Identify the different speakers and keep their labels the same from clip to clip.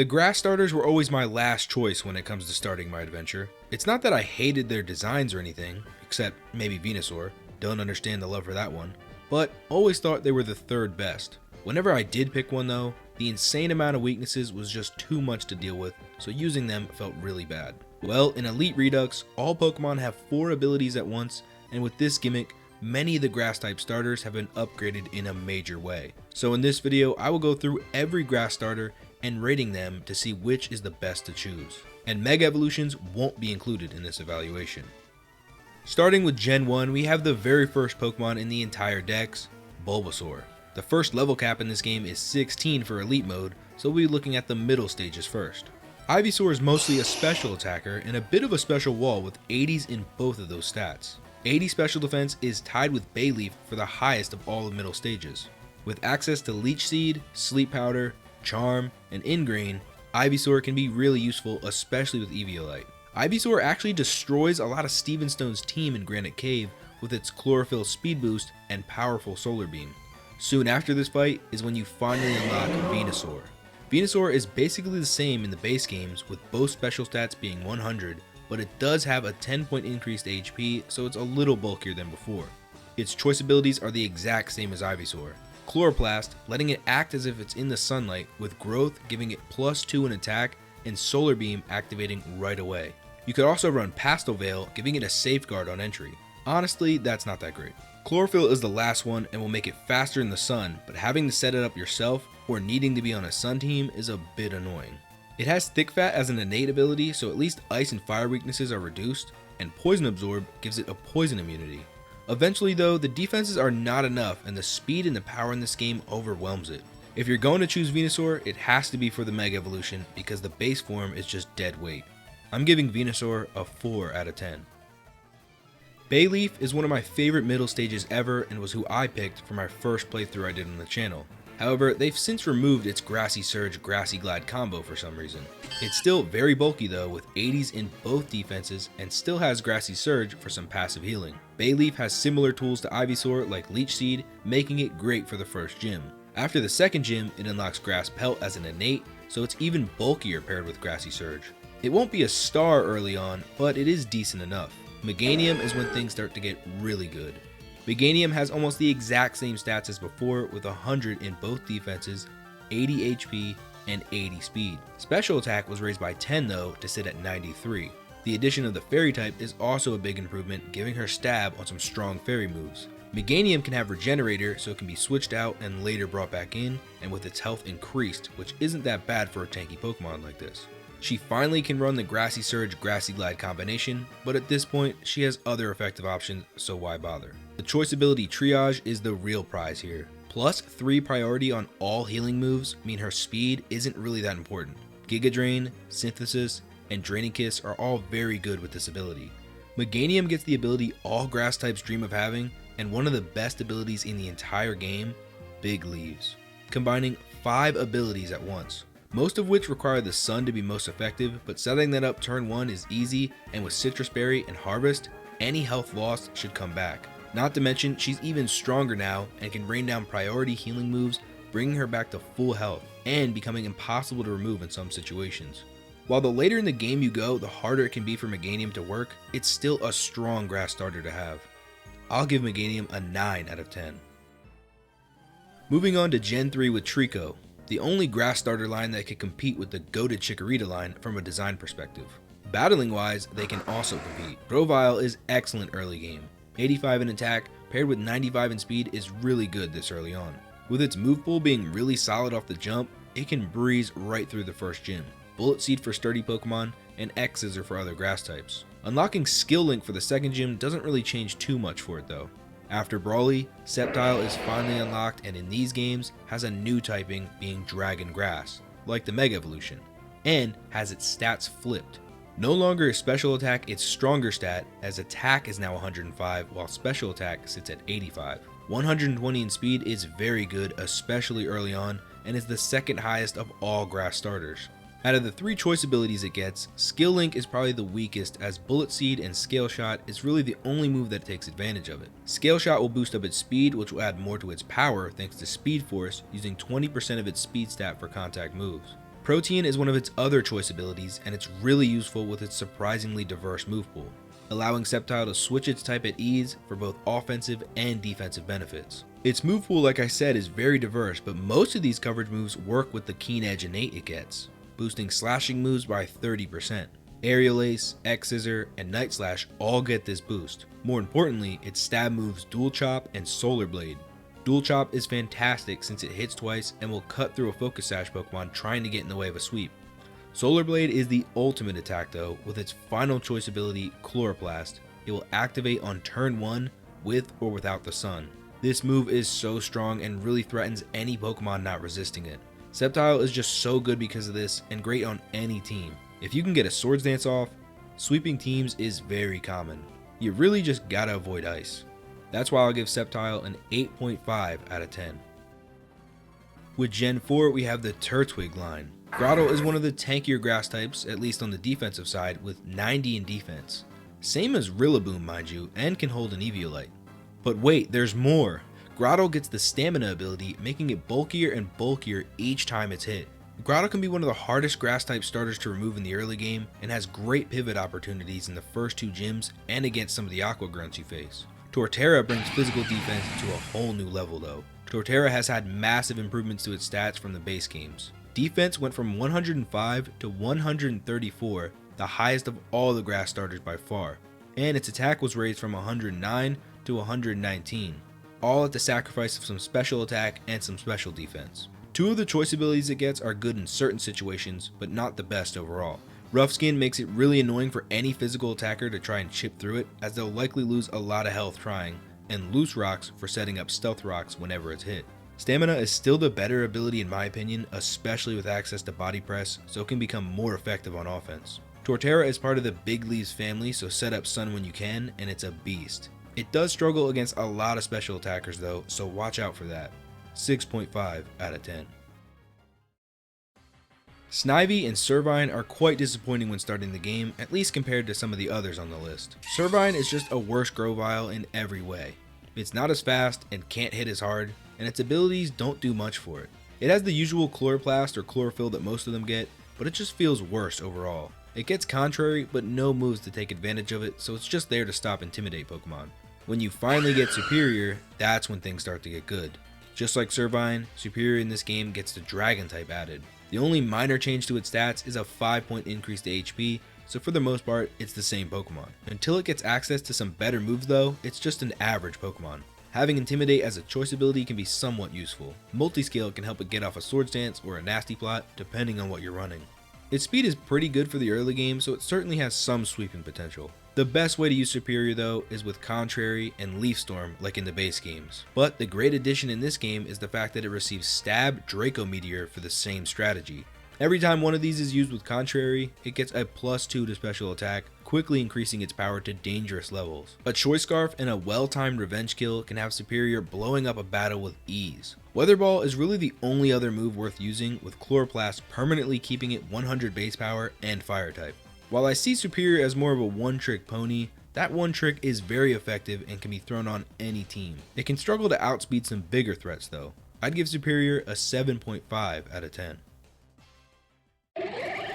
Speaker 1: The grass starters were always my last choice when it comes to starting my adventure. It's not that I hated their designs or anything, except maybe Venusaur, don't understand the love for that one, but always thought they were the third best. Whenever I did pick one though, the insane amount of weaknesses was just too much to deal with, so using them felt really bad. Well, in Elite Redux, all Pokemon have 4 abilities at once, and with this gimmick, many of the grass type starters have been upgraded in a major way. So in this video, I will go through every grass starter and rating them to see which is the best to choose. And Mega Evolutions won't be included in this evaluation. Starting with Gen 1, we have the very first Pokemon in the entire dex, Bulbasaur. The first level cap in this game is 16 for Elite mode, so we'll be looking at the middle stages first. Ivysaur is mostly a special attacker and a bit of a special wall with 80s in both of those stats. 80 special defense is tied with Bayleaf for the highest of all the middle stages. With access to Leech Seed, Sleep Powder, Charm, and Ingrain, Ivysaur can be really useful, especially with Eviolite. Ivysaur actually destroys a lot of Steven Stone's team in Granite Cave with its Chlorophyll Speed Boost and powerful Solar Beam. Soon after this fight is when you finally unlock Venusaur. Venusaur is basically the same in the base games, with both special stats being 100, but it does have a 10-point increased HP, so it's a little bulkier than before. Its choice abilities are the exact same as Ivysaur. Chloroplast, letting it act as if it's in the sunlight, with Growth giving it +2 in attack, and Solar Beam activating right away. You could also run Pastel Veil, giving it a safeguard on entry. Honestly, that's not that great. Chlorophyll is the last one and will make it faster in the sun, but having to set it up yourself or needing to be on a sun team is a bit annoying. It has Thick Fat as an innate ability, so at least ice and fire weaknesses are reduced, and Poison Absorb gives it a poison immunity. Eventually though, the defenses are not enough and the speed and the power in this game overwhelms it. If you're going to choose Venusaur, it has to be for the Mega Evolution because the base form is just dead weight. I'm giving Venusaur a 4 out of 10. Bayleaf is one of my favorite middle stages ever and was who I picked for my first playthrough I did on the channel. However, they've since removed its Grassy Surge Grassy Glide combo for some reason. It's still very bulky though, with 80s in both defenses, and still has Grassy Surge for some passive healing. Bayleaf has similar tools to Ivysaur like Leech Seed, making it great for the first gym. After the second gym, it unlocks Grass Pelt as an innate, so it's even bulkier paired with Grassy Surge. It won't be a star early on, but it is decent enough. Meganium is when things start to get really good. Meganium has almost the exact same stats as before, with 100 in both defenses, 80 HP, and 80 speed. Special attack was raised by 10 though to sit at 93. The addition of the fairy type is also a big improvement, giving her stab on some strong fairy moves. Meganium can have Regenerator, so it can be switched out and later brought back in, and with its health increased, which isn't that bad for a tanky Pokemon like this. She finally can run the Grassy Surge Grassy Glide combination, but at this point she has other effective options, so why bother? The choice ability Triage is the real prize here. Plus 3 priority on all healing moves mean her speed isn't really that important. Giga Drain, Synthesis, and Draining Kiss are all very good with this ability. Meganium gets the ability all grass types dream of having, and one of the best abilities in the entire game, Big Leaves, combining 5 abilities at once. Most of which require the sun to be most effective, but setting that up turn 1 is easy, and with Citrus Berry and Harvest, any health lost should come back. Not to mention, she's even stronger now and can rain down priority healing moves, bringing her back to full health, and becoming impossible to remove in some situations. While the later in the game you go, the harder it can be for Meganium to work, it's still a strong grass starter to have. I'll give Meganium a 9 out of 10. Moving on to Gen 3 with Trico, the only grass starter line that could compete with the goated Chikorita line from a design perspective. Battling wise, they can also compete. Grovyle is excellent early game. 85 in attack paired with 95 in speed is really good this early on. With its move pool being really solid off the jump, it can breeze right through the first gym. Bullet Seed for sturdy Pokemon, and X-Scissor for other grass types. Unlocking Skill Link for the second gym doesn't really change too much for it though. After Brawly, Sceptile is finally unlocked and in these games has a new typing being Dragon Grass, like the Mega Evolution, and has its stats flipped. No longer is special attack its stronger stat, as attack is now 105 while special attack sits at 85. 120 in speed is very good, especially early on, and is the second highest of all grass starters. Out of the 3 choice abilities it gets, Skill Link is probably the weakest, as Bullet Seed and Scale Shot is really the only move that takes advantage of it. Scale Shot will boost up its speed, which will add more to its power thanks to Speed Force, using 20% of its speed stat for contact moves. Protean is one of its other choice abilities, and it's really useful with its surprisingly diverse move pool, allowing Sceptile to switch its type at ease for both offensive and defensive benefits. Its move pool, like I said, is very diverse, but most of these coverage moves work with the Keen Edge innate it gets, boosting slashing moves by 30%. Aerial Ace, X-Scissor, and Night Slash all get this boost. More importantly, its stab moves Dual Chop and Solar Blade. Dual Chop is fantastic since it hits twice and will cut through a Focus Sash Pokemon trying to get in the way of a sweep. Solar Blade is the ultimate attack though. With its final choice ability, Chloroplast, it will activate on turn 1 with or without the sun. This move is so strong and really threatens any Pokemon not resisting it. Sceptile is just so good because of this and great on any team. If you can get a Swords Dance off, sweeping teams is very common. You really just gotta avoid ice. That's why I'll give Sceptile an 8.5 out of 10. With Gen 4, we have the Turtwig line. Grottle is one of the tankier grass types, at least on the defensive side, with 90 in defense. Same as Rillaboom, mind you, and can hold an Eviolite. But wait, there's more! Grottle gets the Stamina ability, making it bulkier and bulkier each time it's hit. Grottle can be one of the hardest grass type starters to remove in the early game, and has great pivot opportunities in the first 2 gyms and against some of the Aqua Grunts you face. Tortera brings physical defense to a whole new level though. Tortera has had massive improvements to its stats from the base games. Defense went from 105 to 134, the highest of all the grass starters by far, and its attack was raised from 109 to 119, all at the sacrifice of some special attack and some special defense. 2 of the choice abilities it gets are good in certain situations, but not the best overall. Rough Skin makes it really annoying for any physical attacker to try and chip through it, as they'll likely lose a lot of health trying, and Loose Rocks for setting up Stealth Rocks whenever it's hit. Stamina is still the better ability in my opinion, especially with access to Body Press, so it can become more effective on offense. Tortera is part of the Big Leaves family, so set up Sun when you can, and it's a beast. It does struggle against a lot of special attackers though, so watch out for that. 6.5 out of 10. Snivy and Servine are quite disappointing when starting the game, at least compared to some of the others on the list. Servine is just a worse Grovyle in every way. It's not as fast and can't hit as hard, and its abilities don't do much for it. It has the usual Chloroplast or Chlorophyll that most of them get, but it just feels worse overall. It gets Contrary, but no moves to take advantage of it, so it's just there to stop Intimidate Pokemon. When you finally get Superior, that's when things start to get good. Just like Servine, Superior in this game gets the Dragon type added. The only minor change to its stats is a 5-point increase to HP, so for the most part, it's the same Pokemon. Until it gets access to some better moves though, it's just an average Pokemon. Having Intimidate as a choice ability can be somewhat useful. Multiscale can help it get off a Swords Dance or a Nasty Plot, depending on what you're running. Its speed is pretty good for the early game, so it certainly has some sweeping potential. The best way to use Superior though is with Contrary and Leaf Storm like in the base games. But the great addition in this game is the fact that it receives Stab Draco Meteor for the same strategy. Every time one of these is used with Contrary, it gets a +2 to special attack, quickly increasing its power to dangerous levels. A Choice Scarf and a well-timed revenge kill can have Superior blowing up a battle with ease. Weather Ball is really the only other move worth using, with Chloroplast permanently keeping it 100 base power and fire type. While I see Superior as more of a one-trick pony, that one trick is very effective and can be thrown on any team. It can struggle to outspeed some bigger threats though. I'd give Superior a 7.5 out of 10.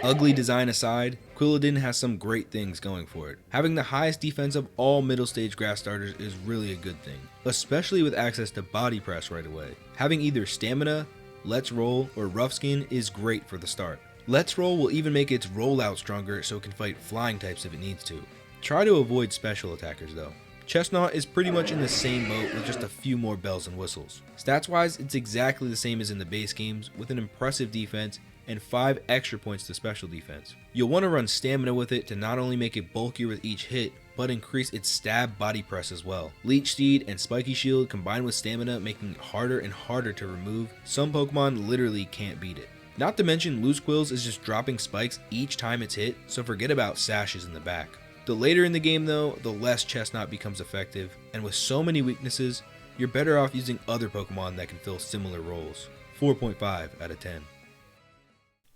Speaker 1: Ugly design aside, Quilladin has some great things going for it. Having the highest defense of all middle stage grass starters is really a good thing, especially with access to Body Press right away. Having either Stamina, Let's Roll, or Rough Skin is great for the start. Let's Roll will even make its rollout stronger so it can fight flying types if it needs to. Try to avoid special attackers though. Chesnaught is pretty much in the same boat with just a few more bells and whistles. Stats wise, it's exactly the same as in the base games with an impressive defense and 5 extra points to special defense. You'll want to run Stamina with it to not only make it bulkier with each hit, but increase its stab Body Press as well. Leech Seed and Spiky Shield combined with Stamina making it harder and harder to remove. Some Pokemon literally can't beat it. Not to mention Loose Quills is just dropping spikes each time it's hit, so forget about sashes in the back. The later in the game though, the less Chesnaught becomes effective, and with so many weaknesses, you're better off using other Pokemon that can fill similar roles. 4.5 out of 10.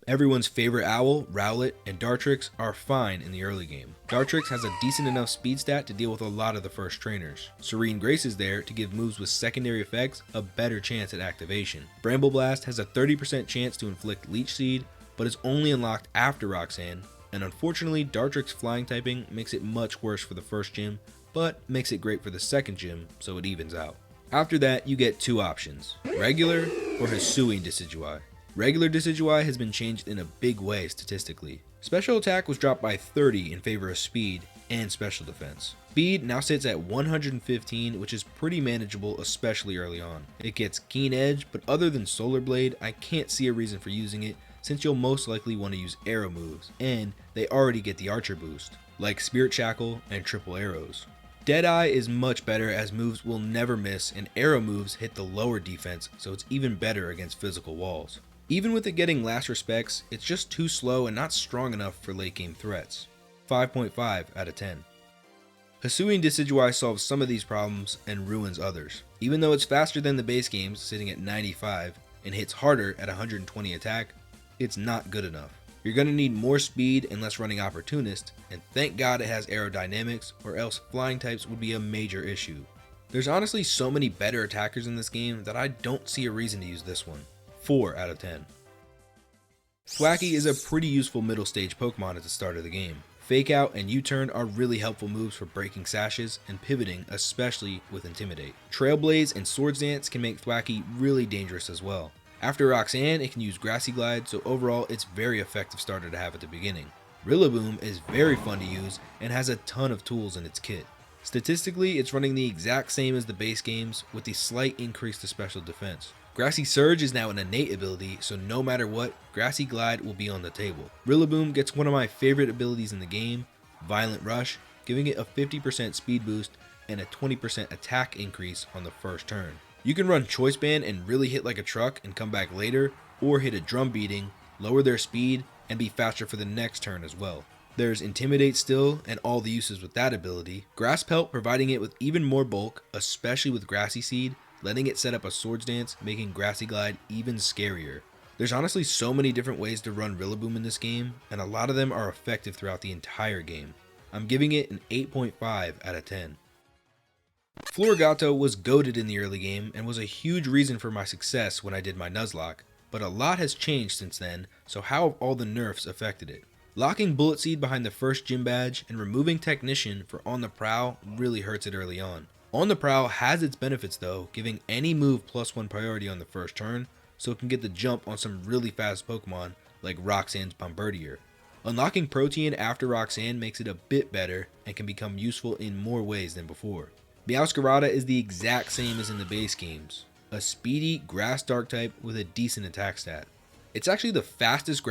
Speaker 1: Everyone's favorite owl, Rowlet, and Dartrix are fine in the early game. Dartrix has a decent enough speed stat to deal with a lot of the first trainers. Serene Grace is there to give moves with secondary effects a better chance at activation. Bramble Blast has a 30% chance to inflict Leech Seed, but is only unlocked after Roxanne, and unfortunately Dartrix's flying typing makes it much worse for the first gym, but makes it great for the second gym, so it evens out. After that, you get two options, regular or Hisuian Decidueye. Regular Decidueye has been changed in a big way statistically. Special attack was dropped by 30 in favor of speed and special defense. Speed now sits at 115, which is pretty manageable, especially early on. It gets keen edge, but other than Solar Blade, I can't see a reason for using it since you'll most likely want to use arrow moves, and they already get the archer boost, like Spirit Shackle and triple arrows. Deadeye is much better as moves will never miss and arrow moves hit the lower defense, so it's even better against physical walls. Even with it getting last respects, it's just too slow and not strong enough for late game threats. 5.5 out of 10. Hisuian Decidueye solves some of these problems and ruins others. Even though it's faster than the base games, sitting at 95, and hits harder at 120 attack, it's not good enough. You're going to need more speed and less running Opportunist, and thank God it has aerodynamics, or else flying types would be a major issue. There's honestly so many better attackers in this game that I don't see a reason to use this one. 4 out of 10. Thwackey is a pretty useful middle stage Pokemon at the start of the game. Fake Out and U-Turn are really helpful moves for breaking sashes and pivoting, especially with Intimidate. Trailblaze and Swords Dance can make Thwackey really dangerous as well. After Roxanne, it can use Grassy Glide, so overall it's very effective starter to have at the beginning. Rillaboom is very fun to use and has a ton of tools in its kit. Statistically, it's running the exact same as the base games with the slight increase to special defense. Grassy Surge is now an innate ability, so no matter what, Grassy Glide will be on the table. Rillaboom gets one of my favorite abilities in the game, Violent Rush, giving it a 50% speed boost and a 20% attack increase on the first turn. You can run Choice Band and really hit like a truck and come back later, or hit a drum beating, lower their speed, and be faster for the next turn as well. There's Intimidate still, and all the uses with that ability. Grass Pelt providing it with even more bulk, especially with Grassy Seed, letting it set up a Swords Dance, making Grassy Glide even scarier. There's honestly so many different ways to run Rillaboom in this game, and a lot of them are effective throughout the entire game. I'm giving it an 8.5 out of 10. Florigato was goated in the early game and was a huge reason for my success when I did my Nuzlocke, but a lot has changed since then, so how have all the nerfs affected it? Locking Bullet Seed behind the first gym badge and removing Technician for On the Prowl really hurts it early on. On the Prowl has its benefits though, giving any move +1 priority on the first turn, so it can get the jump on some really fast Pokemon like Roxanne's Bombardier. Unlocking Protean after Roxanne makes it a bit better and can become useful in more ways than before. Meowscarada is the exact same as in the base games, a speedy grass dark type with a decent attack stat. It's actually the fastest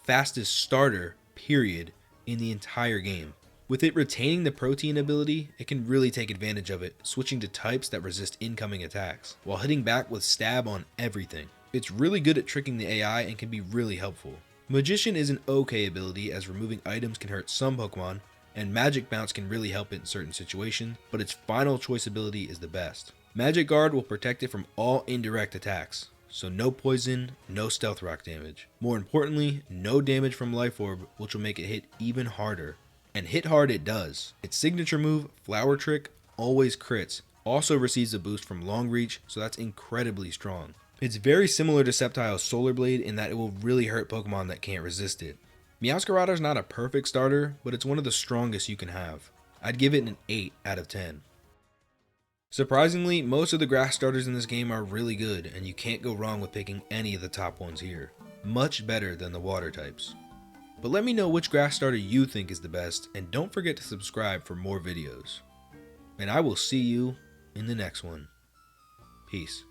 Speaker 1: fastest starter, period, in the entire game. With it retaining the Protean ability, it can really take advantage of it, switching to types that resist incoming attacks, while hitting back with Stab on everything. It's really good at tricking the AI and can be really helpful. Magician is an okay ability as removing items can hurt some Pokemon, and Magic Bounce can really help it in certain situations, but its final choice ability is the best. Magic Guard will protect it from all indirect attacks, so no poison, no stealth rock damage. More importantly, no damage from Life Orb, which will make it hit even harder. And hit hard it does. Its signature move, Flower Trick, always crits, also receives a boost from Long Reach, so that's incredibly strong. It's very similar to Sceptile's Solar Blade in that it will really hurt Pokemon that can't resist it. Meowscarada is not a perfect starter, but it's one of the strongest you can have. I'd give it an 8 out of 10. Surprisingly, most of the grass starters in this game are really good, and you can't go wrong with picking any of the top ones here. Much better than the water types. But let me know which grass starter you think is the best, and don't forget to subscribe for more videos. And I will see you in the next one. Peace.